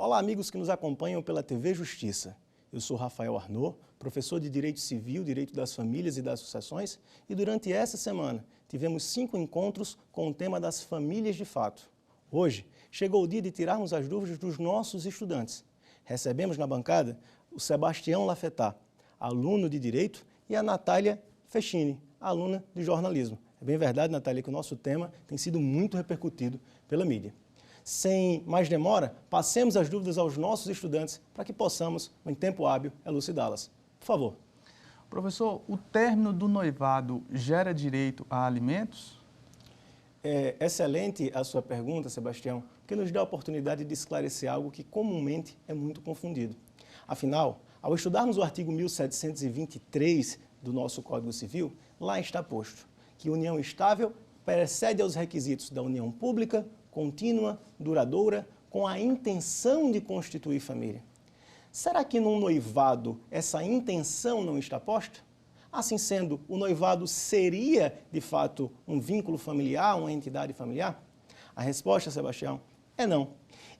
Olá, amigos que nos acompanham pela TV Justiça. Eu sou Rafael Arnaud, professor de Direito Civil, Direito das Famílias e das Sucessões, e durante essa semana tivemos 5 encontros com o tema das famílias de fato. Hoje, chegou o dia de tirarmos as dúvidas dos nossos estudantes. Recebemos na bancada o Sebastião Lafetá, aluno de Direito, e a Natália Fechini, aluna de Jornalismo. É bem verdade, Natália, que o nosso tema tem sido muito repercutido pela mídia. Sem mais demora, passemos as dúvidas aos nossos estudantes para que possamos, em tempo hábil, elucidá-las. Por favor. Professor, o término do noivado gera direito a alimentos? É excelente a sua pergunta, Sebastião, porque nos dá a oportunidade de esclarecer algo que comumente é muito confundido. Afinal, ao estudarmos o artigo 1723 do nosso Código Civil, lá está posto que união estável precede aos requisitos da união pública, contínua, duradoura, com a intenção de constituir família. Será que num noivado essa intenção não está posta? Assim sendo, o noivado seria, de fato, um vínculo familiar, uma entidade familiar? A resposta, Sebastião, é não.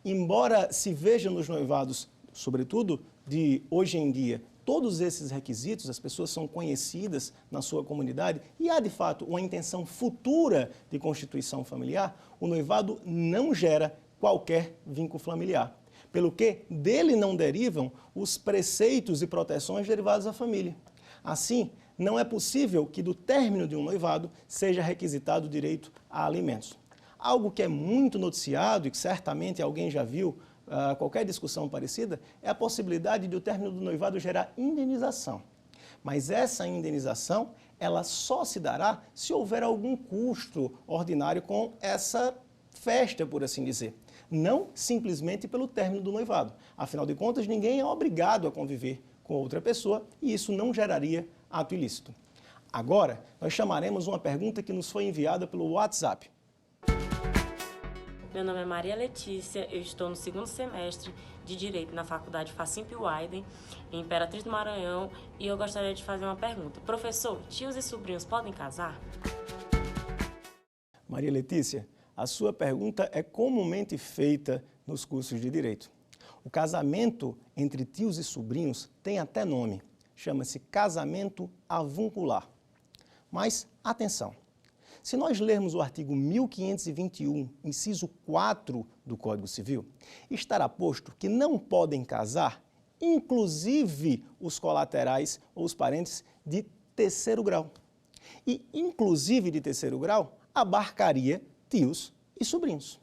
Embora se veja nos noivados, sobretudo de hoje em dia, todos esses requisitos, as pessoas são conhecidas na sua comunidade e há, de fato, uma intenção futura de constituição familiar, o noivado não gera qualquer vínculo familiar, pelo que dele não derivam os preceitos e proteções derivados da família. Assim, não é possível que do término de um noivado seja requisitado o direito a alimentos. Algo que é muito noticiado e que certamente alguém já viu, qualquer discussão parecida, é a possibilidade de o término do noivado gerar indenização. Mas essa indenização, ela só se dará se houver algum custo ordinário com essa festa, por assim dizer. Não simplesmente pelo término do noivado. Afinal de contas, ninguém é obrigado a conviver com outra pessoa e isso não geraria ato ilícito. Agora, nós chamaremos uma pergunta que nos foi enviada pelo WhatsApp. Meu nome é Maria Letícia, eu estou no 2º semestre de Direito na Faculdade Facimp Wyden, em Imperatriz do Maranhão, e eu gostaria de fazer uma pergunta. Professor, tios e sobrinhos podem casar? Maria Letícia, a sua pergunta é comumente feita nos cursos de Direito. O casamento entre tios e sobrinhos tem até nome, chama-se casamento avuncular. Mas, atenção! Se nós lermos o artigo 1521, inciso 4 do Código Civil, estará posto que não podem casar, inclusive os colaterais ou os parentes de terceiro grau. E, inclusive de terceiro grau, abarcaria tios e sobrinhos.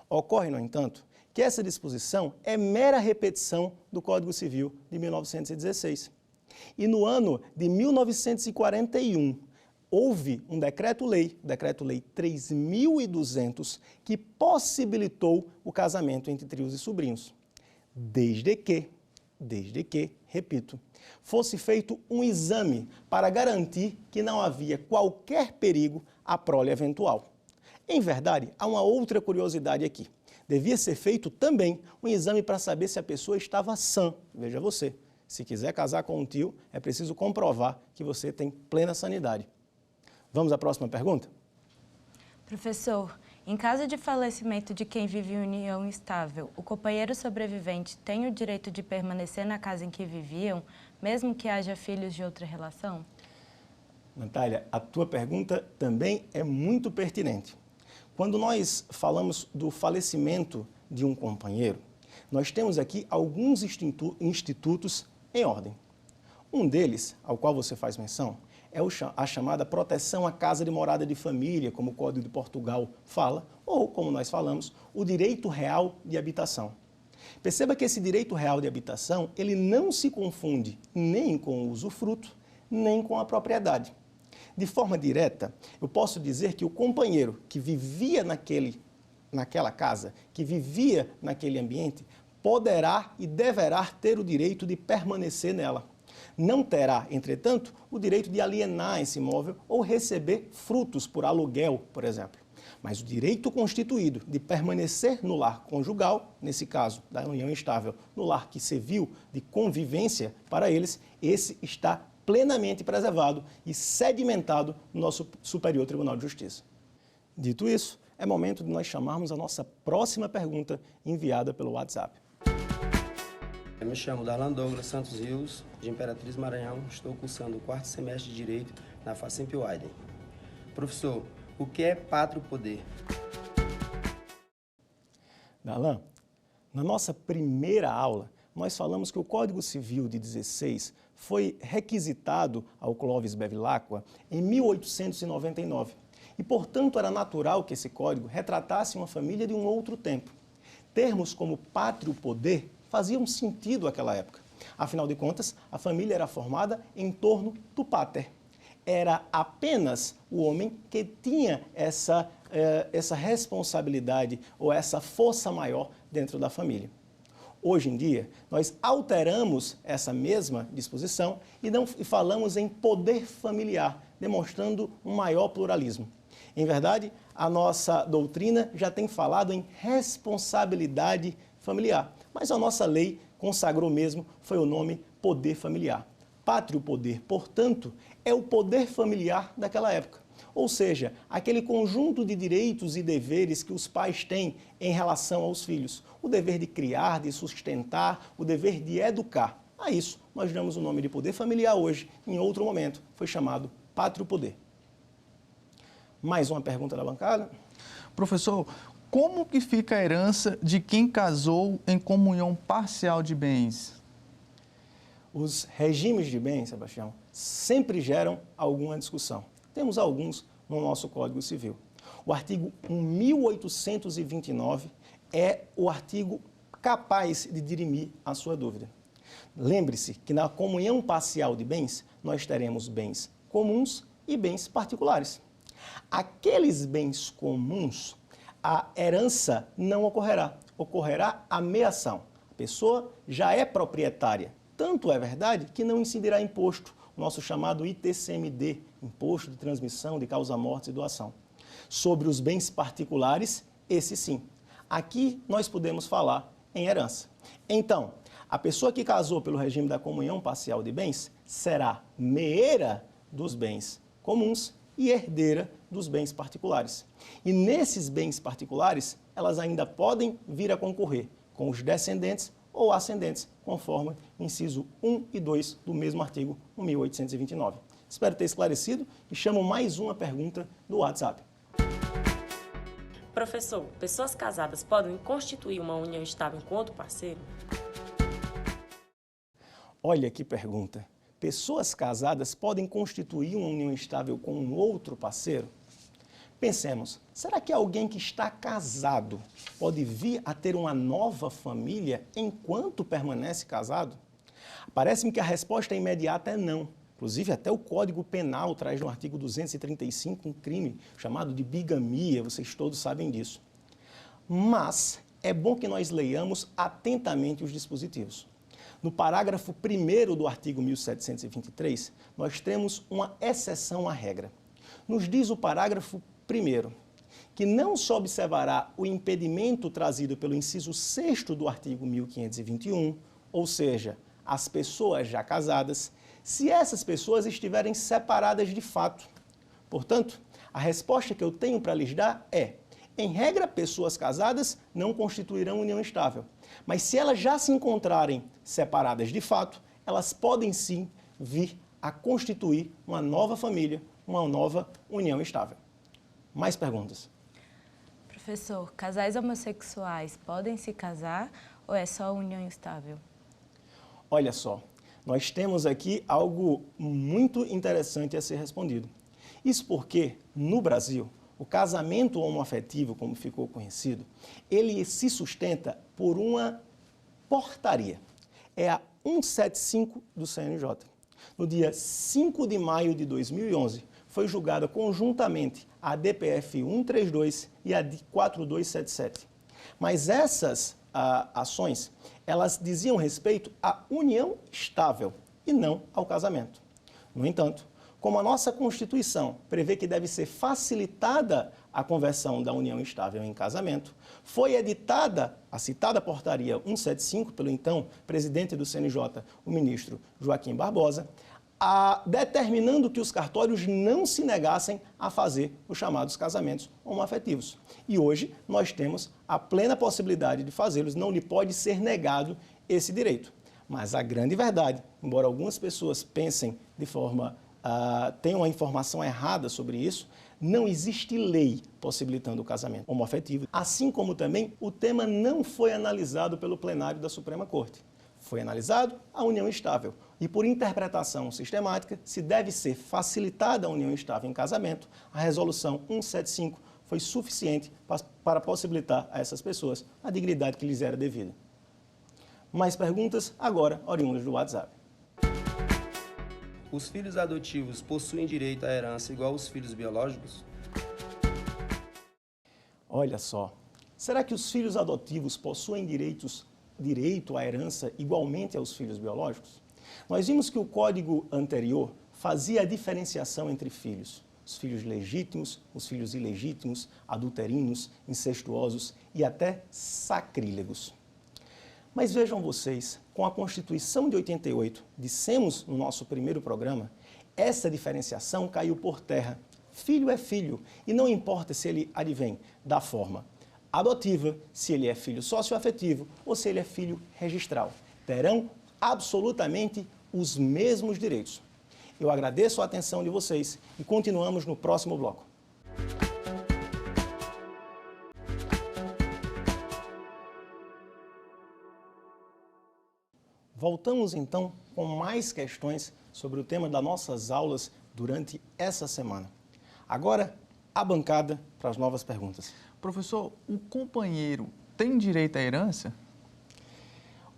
Ocorre, no entanto, que essa disposição é mera repetição do Código Civil de 1916. E no ano de 1941, houve um decreto-lei, o Decreto-Lei 3.200, que possibilitou o casamento entre tios e sobrinhos. Desde que, repito, fosse feito um exame para garantir que não havia qualquer perigo à prole eventual. Em verdade, há uma outra curiosidade aqui. Devia ser feito também um exame para saber se a pessoa estava sã. Veja você, se quiser casar com um tio, é preciso comprovar que você tem plena sanidade. Vamos à próxima pergunta? Professor, em caso de falecimento de quem vive em união estável, o companheiro sobrevivente tem o direito de permanecer na casa em que viviam, mesmo que haja filhos de outra relação? Natália, a tua pergunta também é muito pertinente. Quando nós falamos do falecimento de um companheiro, nós temos aqui alguns institutos em ordem. Um deles, ao qual você faz menção, é a chamada proteção à casa de morada de família, como o Código de Portugal fala, ou, como nós falamos, o direito real de habitação. Perceba que esse direito real de habitação, ele não se confunde nem com o usufruto, nem com a propriedade. De forma direta, eu posso dizer que o companheiro que vivia naquela casa, que vivia naquele ambiente, poderá e deverá ter o direito de permanecer nela. Não terá, entretanto, o direito de alienar esse imóvel ou receber frutos por aluguel, por exemplo. Mas o direito constituído de permanecer no lar conjugal, nesse caso da união estável, no lar que serviu de convivência para eles, esse está plenamente preservado e sedimentado no nosso Superior Tribunal de Justiça. Dito isso, é momento de nós chamarmos a nossa próxima pergunta enviada pelo WhatsApp. Eu me chamo Darlan Douglas Santos Rios, de Imperatriz Maranhão. Estou cursando o 4º semestre de Direito na Facimp Widen. Professor, o que é pátrio poder? Darlan, na nossa primeira aula, nós falamos que o Código Civil de 16 foi requisitado ao Clovis Bevilacqua em 1899. E, portanto, era natural que esse código retratasse uma família de um outro tempo. Termos como pátrio poder faziam sentido àquela época. Afinal de contas, a família era formada em torno do pater. Era apenas o homem que tinha essa responsabilidade ou essa força maior dentro da família. Hoje em dia, nós alteramos essa mesma disposição e falamos em poder familiar, demonstrando um maior pluralismo. Em verdade, a nossa doutrina já tem falado em responsabilidade familiar, mas a nossa lei consagrou mesmo, foi o nome poder familiar. Pátrio poder, portanto, é o poder familiar daquela época. Ou seja, aquele conjunto de direitos e deveres que os pais têm em relação aos filhos. O dever de criar, de sustentar, o dever de educar. A isso nós damos o nome de poder familiar hoje. Em outro momento foi chamado pátrio poder. Mais uma pergunta da bancada? Professor, como que fica a herança de quem casou em comunhão parcial de bens? Os regimes de bens, Sebastião, sempre geram alguma discussão. Temos alguns no nosso Código Civil. O artigo 1829 é o artigo capaz de dirimir a sua dúvida. Lembre-se que na comunhão parcial de bens, nós teremos bens comuns e bens particulares. Aqueles bens comuns, a herança não ocorrerá, ocorrerá a meação. A pessoa já é proprietária. Tanto é verdade que não incidirá imposto, o nosso chamado ITCMD, Imposto de Transmissão de Causa-Mortes e Doação. Sobre os bens particulares, esse sim. Aqui nós podemos falar em herança. Então, a pessoa que casou pelo regime da comunhão parcial de bens será meeira dos bens comuns e herdeira dos bens particulares. E nesses bens particulares, elas ainda podem vir a concorrer com os descendentes ou ascendentes, conforme inciso 1 e 2 do mesmo artigo 1829. Espero ter esclarecido e chamo mais uma pergunta do WhatsApp. Professor, pessoas casadas podem constituir uma união estável com outro parceiro? Olha que pergunta. Pessoas casadas podem constituir uma união estável com um outro parceiro? Pensemos, será que alguém que está casado pode vir a ter uma nova família enquanto permanece casado? Parece-me que a resposta imediata é não. Inclusive, até o Código Penal traz no artigo 235 um crime chamado de bigamia, vocês todos sabem disso. Mas é bom que nós leiamos atentamente os dispositivos. No parágrafo 1º do artigo 1723, nós temos uma exceção à regra. Nos diz o parágrafo 1º, que não se observará o impedimento trazido pelo inciso 6º do artigo 1521, ou seja, as pessoas já casadas, se essas pessoas estiverem separadas de fato. Portanto, a resposta que eu tenho para lhes dar é, em regra, pessoas casadas não constituirão união estável, mas se elas já se encontrarem separadas de fato, elas podem sim vir a constituir uma nova família, uma nova união estável. Mais perguntas? Professor, casais homossexuais podem se casar ou é só união estável? Olha só, nós temos aqui algo muito interessante a ser respondido. Isso porque, no Brasil, o casamento homoafetivo, como ficou conhecido, ele se sustenta por uma portaria. É a 175 do CNJ. No dia 5 de maio de 2011, foi julgada conjuntamente a DPF 132 e a 4277. Mas essas ações, elas diziam respeito à união estável e não ao casamento. No entanto, como a nossa Constituição prevê que deve ser facilitada a conversão da união estável em casamento, foi editada a citada portaria 175 pelo então presidente do CNJ, o ministro Joaquim Barbosa, determinando que os cartórios não se negassem a fazer os chamados casamentos homoafetivos. E hoje nós temos a plena possibilidade de fazê-los, não lhe pode ser negado esse direito. Mas a grande verdade, embora algumas pessoas pensem de forma, tenham uma informação errada sobre isso, não existe lei possibilitando o casamento homoafetivo, assim como também o tema não foi analisado pelo plenário da Suprema Corte. Foi analisado a união estável e, por interpretação sistemática, se deve ser facilitada a união estável em casamento, a resolução 175 foi suficiente para possibilitar a essas pessoas a dignidade que lhes era devida. Mais perguntas, agora oriundas do WhatsApp. Os filhos adotivos possuem direito à herança igual aos filhos biológicos? Olha só, será que os filhos adotivos possuem direito à herança igualmente aos filhos biológicos? Nós vimos que o código anterior fazia a diferenciação entre filhos. Os filhos legítimos, os filhos ilegítimos, adulterinos, incestuosos e até sacrílegos. Mas vejam vocês, com a Constituição de 88, dissemos no nosso primeiro programa, essa diferenciação caiu por terra. Filho é filho, e não importa se ele advém da forma adotiva, se ele é filho socioafetivo ou se ele é filho registral. Terão absolutamente os mesmos direitos. Eu agradeço a atenção de vocês e continuamos no próximo bloco. Voltamos então com mais questões sobre o tema das nossas aulas durante essa semana. Agora, a bancada para as novas perguntas. Professor, o companheiro tem direito à herança?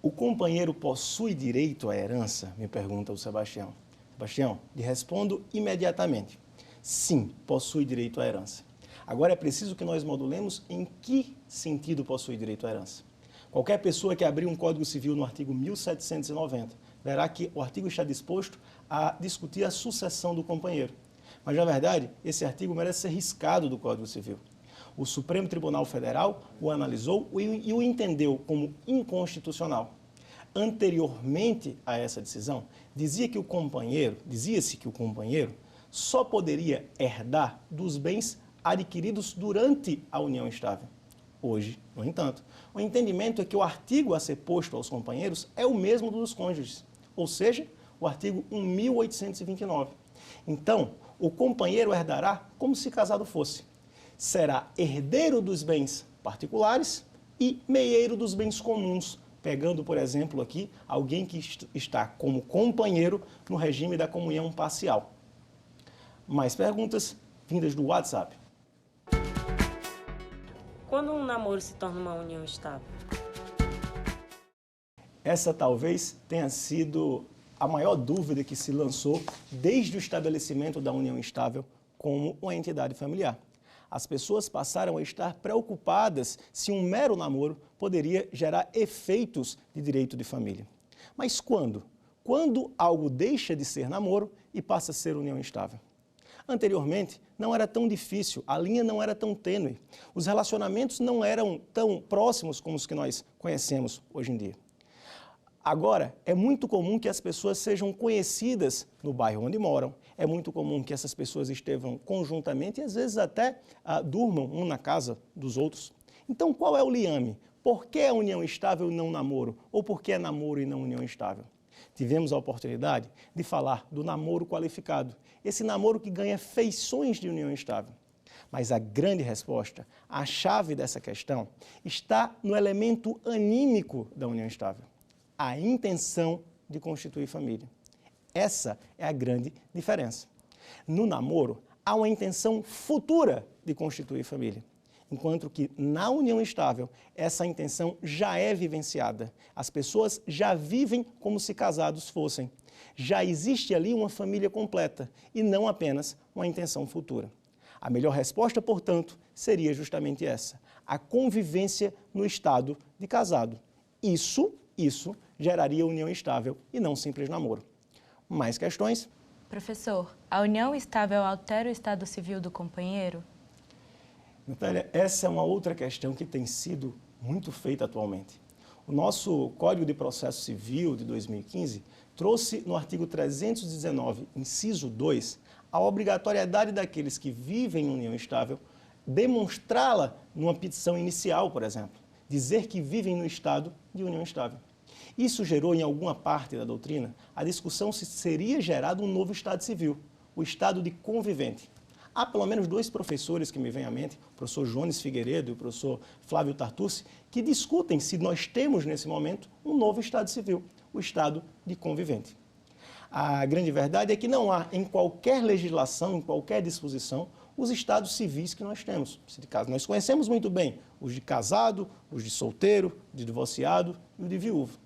O companheiro possui direito à herança? Me pergunta o Sebastião. Sebastião, lhe respondo imediatamente. Sim, possui direito à herança. Agora é preciso que nós modulemos em que sentido possui direito à herança. Qualquer pessoa que abrir um Código Civil no artigo 1790 verá que o artigo está disposto a discutir a sucessão do companheiro. Mas, na verdade, esse artigo merece ser riscado do Código Civil. O Supremo Tribunal Federal o analisou e o entendeu como inconstitucional. Anteriormente a essa decisão, dizia-se que o companheiro só poderia herdar dos bens adquiridos durante a união estável. Hoje, no entanto, o entendimento é que o artigo a ser posto aos companheiros é o mesmo dos cônjuges, ou seja, o artigo 1829. Então, o companheiro herdará como se casado fosse. Será herdeiro dos bens particulares e meieiro dos bens comuns, pegando, por exemplo, aqui, alguém que está como companheiro no regime da comunhão parcial. Mais perguntas vindas do WhatsApp. Quando um namoro se torna uma união estável? Essa talvez tenha sido a maior dúvida que se lançou desde o estabelecimento da união estável como uma entidade familiar. As pessoas passaram a estar preocupadas se um mero namoro poderia gerar efeitos de direito de família. Mas quando? Quando algo deixa de ser namoro e passa a ser união estável? Anteriormente, não era tão difícil, a linha não era tão tênue, os relacionamentos não eram tão próximos como os que nós conhecemos hoje em dia. Agora, é muito comum que as pessoas sejam conhecidas no bairro onde moram, é muito comum que essas pessoas estejam conjuntamente e às vezes até durmam um na casa dos outros. Então, qual é o liame? Por que é união estável e não namoro? Ou por que é namoro e não união estável? Tivemos a oportunidade de falar do namoro qualificado, esse namoro que ganha feições de união estável. Mas a grande resposta, a chave dessa questão, está no elemento anímico da união estável, a intenção de constituir família. Essa é a grande diferença. No namoro, há uma intenção futura de constituir família, enquanto que na união estável, essa intenção já é vivenciada. As pessoas já vivem como se casados fossem. Já existe ali uma família completa e não apenas uma intenção futura. A melhor resposta, portanto, seria justamente essa, a convivência no estado de casado. Isso geraria união estável e não simples namoro. Mais questões? Professor, a união estável altera o estado civil do companheiro? Natália, essa é uma outra questão que tem sido muito feita atualmente. O nosso Código de Processo Civil de 2015 trouxe no artigo 319, inciso 2, a obrigatoriedade daqueles que vivem em união estável demonstrá-la numa petição inicial, por exemplo, dizer que vivem no estado de união estável. Isso gerou, em alguma parte da doutrina, a discussão se seria gerado um novo Estado civil, o Estado de convivente. Há pelo menos 2 professores que me vêm à mente, o professor Jones Figueiredo e o professor Flávio Tartucci, que discutem se nós temos, nesse momento, um novo Estado civil, o Estado de convivente. A grande verdade é que não há, em qualquer legislação, em qualquer disposição, os estados civis que nós temos. Nós conhecemos muito bem os de casado, os de solteiro, de divorciado e o de viúvo.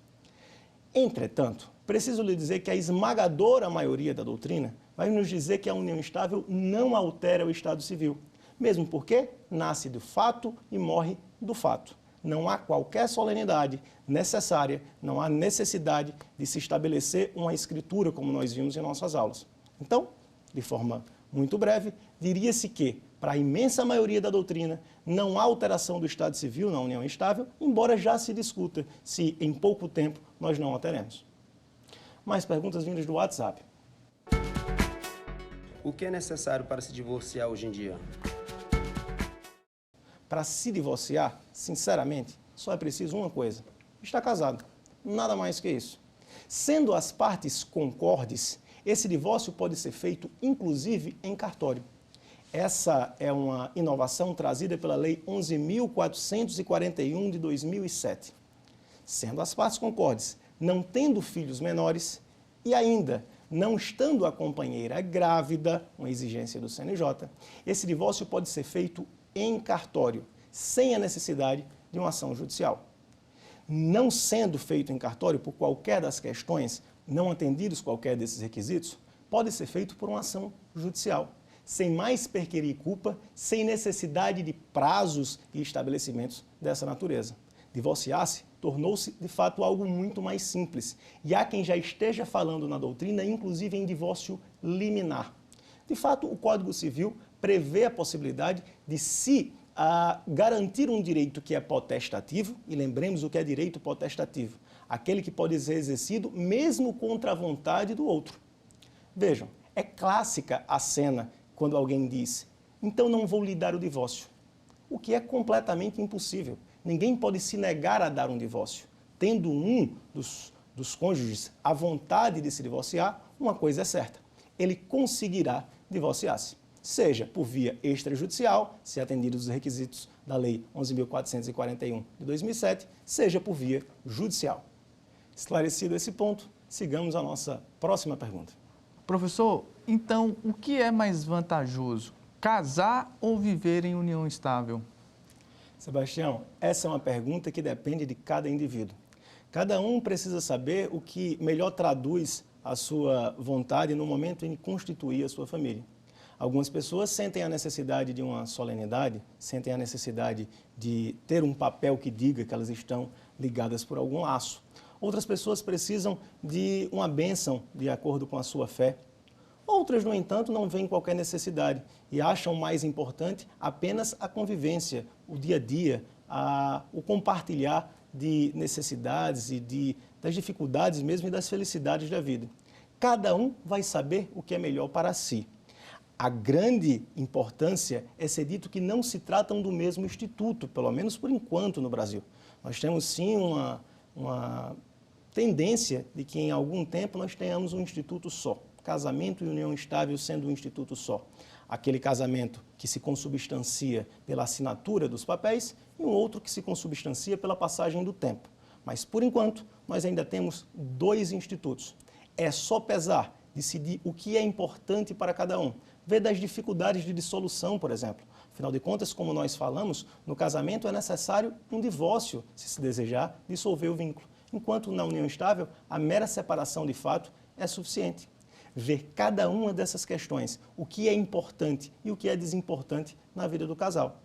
Entretanto, preciso lhe dizer que a esmagadora maioria da doutrina vai nos dizer que a união estável não altera o estado civil, mesmo porque nasce do fato e morre do fato. Não há qualquer solenidade necessária, não há necessidade de se estabelecer uma escritura, como nós vimos em nossas aulas. Então, de forma muito breve, diria-se que, para a imensa maioria da doutrina, não há alteração do estado civil na união estável, embora já se discuta se, em pouco tempo, nós não alteremos. Mais perguntas vindas do WhatsApp. O que é necessário para se divorciar hoje em dia? Para se divorciar, sinceramente, só é preciso uma coisa: estar casado. Nada mais que isso. Sendo as partes concordes, esse divórcio pode ser feito, inclusive, em cartório. Essa é uma inovação trazida pela Lei 11.441 de 2007. Sendo as partes concordes, não tendo filhos menores e ainda não estando a companheira grávida, uma exigência do CNJ, esse divórcio pode ser feito em cartório, sem a necessidade de uma ação judicial. Não sendo feito em cartório por qualquer das questões, não atendidos qualquer desses requisitos, pode ser feito por uma ação judicial, sem mais perquerir culpa, sem necessidade de prazos e estabelecimentos dessa natureza. Divorciar-se tornou-se, de fato, algo muito mais simples. E há quem já esteja falando na doutrina, inclusive em divórcio liminar. De fato, o Código Civil prevê a possibilidade de se garantir um direito que é potestativo, e lembremos o que é direito potestativo, aquele que pode ser exercido mesmo contra a vontade do outro. Vejam, é clássica a cena quando alguém diz: então não vou lhe dar o divórcio, o que é completamente impossível. Ninguém pode se negar a dar um divórcio. Tendo um dos cônjuges a vontade de se divorciar, uma coisa é certa: ele conseguirá divorciar-se, seja por via extrajudicial, se atendidos os requisitos da Lei 11.441 de 2007, seja por via judicial. Esclarecido esse ponto, sigamos a nossa próxima pergunta. Professor, então o que é mais vantajoso, casar ou viver em união estável? Sebastião, essa é uma pergunta que depende de cada indivíduo. Cada um precisa saber o que melhor traduz a sua vontade no momento em constituir a sua família. Algumas pessoas sentem a necessidade de uma solenidade, sentem a necessidade de ter um papel que diga que elas estão ligadas por algum laço. Outras pessoas precisam de uma bênção de acordo com a sua fé. Outras, no entanto, não veem qualquer necessidade e acham mais importante apenas a convivência, o dia a dia, o compartilhar de necessidades e das dificuldades mesmo e das felicidades da vida. Cada um vai saber o que é melhor para si. A grande importância é ser dito que não se tratam do mesmo instituto, pelo menos por enquanto no Brasil. Nós temos sim uma tendência de que em algum tempo nós tenhamos um instituto só. Casamento e união estável sendo um instituto só. Aquele casamento que se consubstancia pela assinatura dos papéis e um outro que se consubstancia pela passagem do tempo. Mas, por enquanto, nós ainda temos 2 institutos. É só pesar, decidir o que é importante para cada um. Ver das dificuldades de dissolução, por exemplo. Afinal de contas, como nós falamos, no casamento é necessário um divórcio, se se desejar dissolver o vínculo. Enquanto na união estável, a mera separação de fato é suficiente. Ver cada uma dessas questões, o que é importante e o que é desimportante na vida do casal.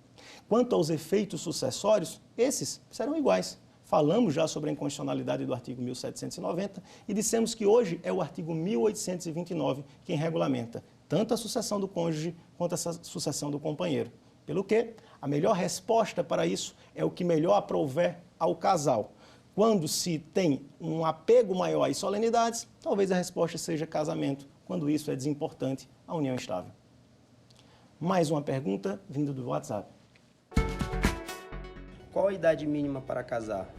Quanto aos efeitos sucessórios, esses serão iguais. Falamos já sobre a inconstitucionalidade do artigo 1790 e dissemos que hoje é o artigo 1829 quem regulamenta tanto a sucessão do cônjuge quanto a sucessão do companheiro. Pelo que, a melhor resposta para isso é o que melhor aprouver ao casal. Quando se tem um apego maior às solenidades, talvez a resposta seja casamento, quando isso é desimportante à união estável. Mais uma pergunta vinda do WhatsApp. Qual a idade mínima para casar?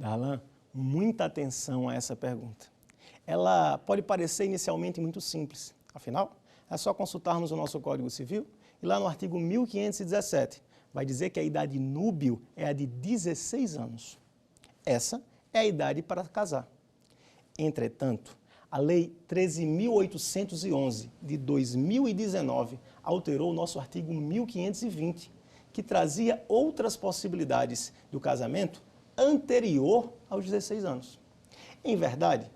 Darlan, muita atenção a essa pergunta. Ela pode parecer inicialmente muito simples. Afinal, é só consultarmos o nosso Código Civil e lá no artigo 1517 vai dizer que a idade núbil é a de 16 anos. Essa é a idade para casar. Entretanto, a Lei 13.811 de 2019 alterou o nosso artigo 1520, que trazia outras possibilidades do casamento anterior aos 16 anos. Em verdade,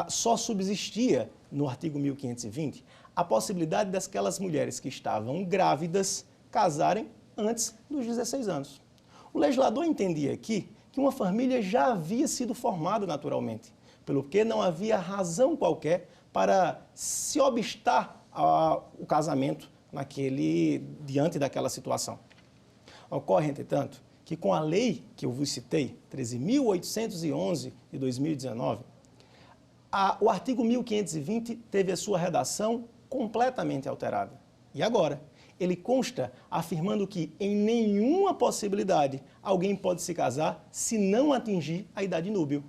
só subsistia no artigo 1520 a possibilidade daquelas mulheres que estavam grávidas casarem antes dos 16 anos. O legislador entendia aqui que uma família já havia sido formada naturalmente, pelo que não havia razão qualquer para se obstar ao casamento diante daquela situação. Ocorre, entretanto, que com a lei que eu vos citei, 13.811 de 2019, o artigo 1520 teve a sua redação completamente alterada. E agora, ele consta afirmando que em nenhuma possibilidade alguém pode se casar se não atingir a idade núbil.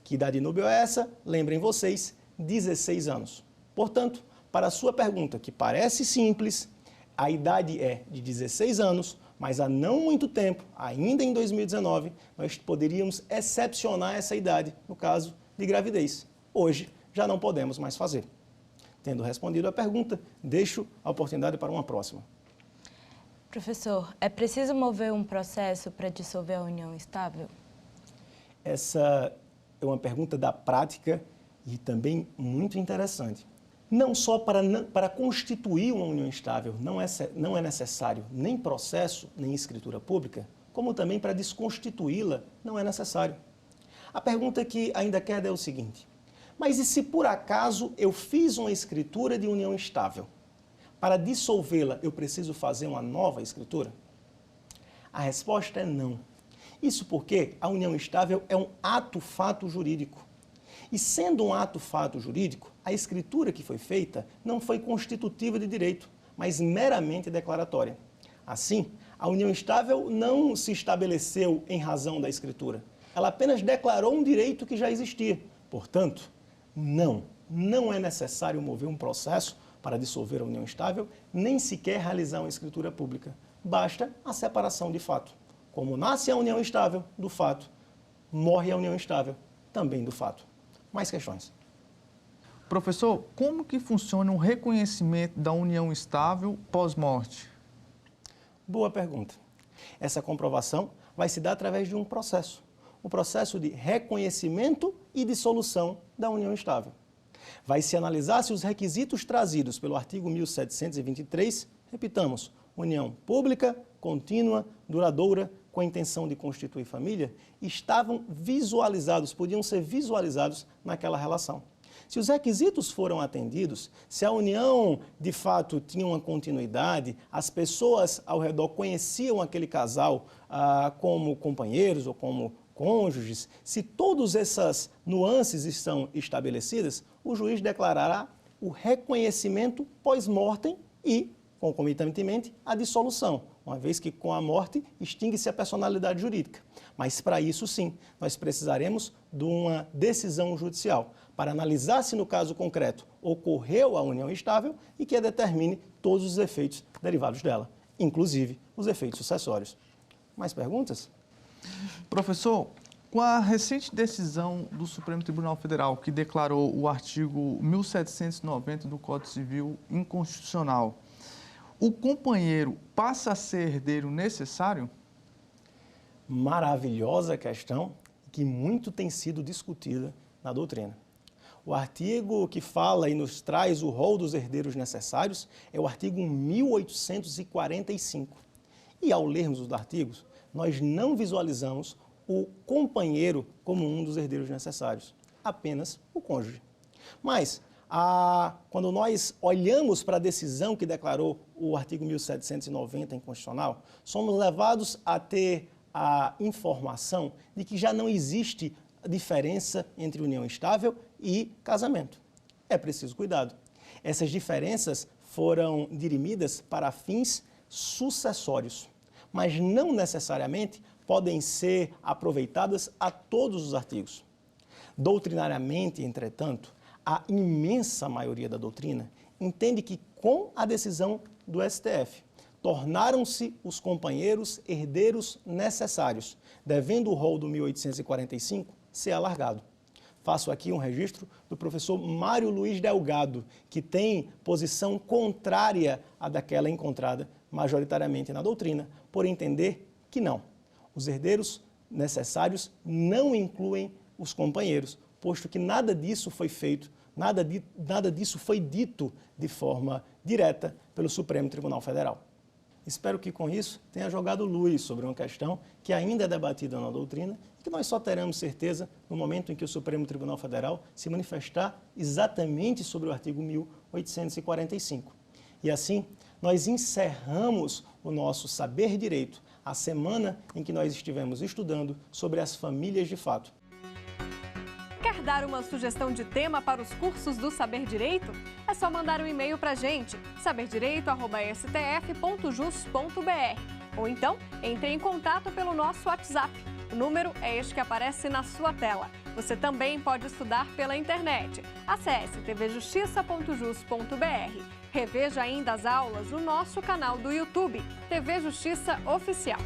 Que idade núbil é essa? Lembrem vocês, 16 anos. Portanto, para a sua pergunta, que parece simples, a idade é de 16 anos, mas há não muito tempo, ainda em 2019, nós poderíamos excepcionar essa idade no caso de gravidez. Hoje, já não podemos mais fazer. Tendo respondido a pergunta, deixo a oportunidade para uma próxima. Professor, é preciso mover um processo para dissolver a união estável? Essa é uma pergunta da prática e também muito interessante. Não só para constituir uma união estável não é necessário nem processo, nem escritura pública, como também para desconstituí-la não é necessário. A pergunta que ainda queda é o seguinte: mas e se por acaso eu fiz uma escritura de união estável? Para dissolvê-la, eu preciso fazer uma nova escritura? A resposta é não. Isso porque a união estável é um ato-fato jurídico. E sendo um ato-fato jurídico, a escritura que foi feita não foi constitutiva de direito, mas meramente declaratória. Assim, a união estável não se estabeleceu em razão da escritura. Ela apenas declarou um direito que já existia. Portanto, não é necessário mover um processo para dissolver a união estável, nem sequer realizar uma escritura pública. Basta a separação de fato. Como nasce a união estável do fato, morre a união estável também do fato. Mais questões? Professor, como que funciona o reconhecimento da união estável pós-morte? Boa pergunta. Essa comprovação vai se dar através de um processo. O processo de reconhecimento e dissolução da união estável. Vai se analisar se os requisitos trazidos pelo artigo 1723, repitamos, união pública, contínua, duradoura, com a intenção de constituir família, estavam visualizados, podiam ser visualizados naquela relação. Se os requisitos foram atendidos, se a união de fato tinha uma continuidade, as pessoas ao redor conheciam aquele casal como companheiros ou como cônjuges, se todas essas nuances estão estabelecidas, o juiz declarará o reconhecimento pós-mortem e, concomitantemente, a dissolução, uma vez que com a morte extingue-se a personalidade jurídica. Mas para isso, sim, nós precisaremos de uma decisão judicial, para analisar se no caso concreto ocorreu a união estável e que determine todos os efeitos derivados dela, inclusive os efeitos sucessórios. Mais perguntas? Professor, com a recente decisão do Supremo Tribunal Federal, que declarou o artigo 1790 do Código Civil inconstitucional, o companheiro passa a ser herdeiro necessário? Maravilhosa questão que muito tem sido discutida na doutrina. O artigo que fala e nos traz o rol dos herdeiros necessários é o artigo 1845. E ao lermos os artigos, nós não visualizamos o companheiro como um dos herdeiros necessários, apenas o cônjuge. Mas, quando nós olhamos para a decisão que declarou o artigo 1790 inconstitucional, somos levados a ter a informação de que já não existe diferença entre união estável e casamento. É preciso cuidado. Essas diferenças foram dirimidas para fins sucessórios, mas não necessariamente podem ser aproveitadas a todos os artigos. Doutrinariamente, entretanto, a imensa maioria da doutrina entende que, com a decisão do STF, tornaram-se os companheiros herdeiros necessários, devendo o rol do 1845 ser alargado. Faço aqui um registro do professor Mário Luiz Delgado, que tem posição contrária à daquela encontrada majoritariamente na doutrina, por entender que não. Os herdeiros necessários não incluem os companheiros, posto que nada disso foi feito, nada disso foi dito de forma direta pelo Supremo Tribunal Federal. Espero que com isso tenha jogado luz sobre uma questão que ainda é debatida na doutrina e que nós só teremos certeza no momento em que o Supremo Tribunal Federal se manifestar exatamente sobre o artigo 1845. E assim, nós encerramos o nosso Saber Direito, a semana em que nós estivemos estudando sobre as famílias de fato. Quer dar uma sugestão de tema para os cursos do Saber Direito? É só mandar um e-mail para a gente, saberdireito@stf.jus.br. Ou então, entre em contato pelo nosso WhatsApp. O número é este que aparece na sua tela. Você também pode estudar pela internet. Acesse tvjustiça.jus.br. Reveja ainda as aulas no nosso canal do YouTube, TV Justiça Oficial.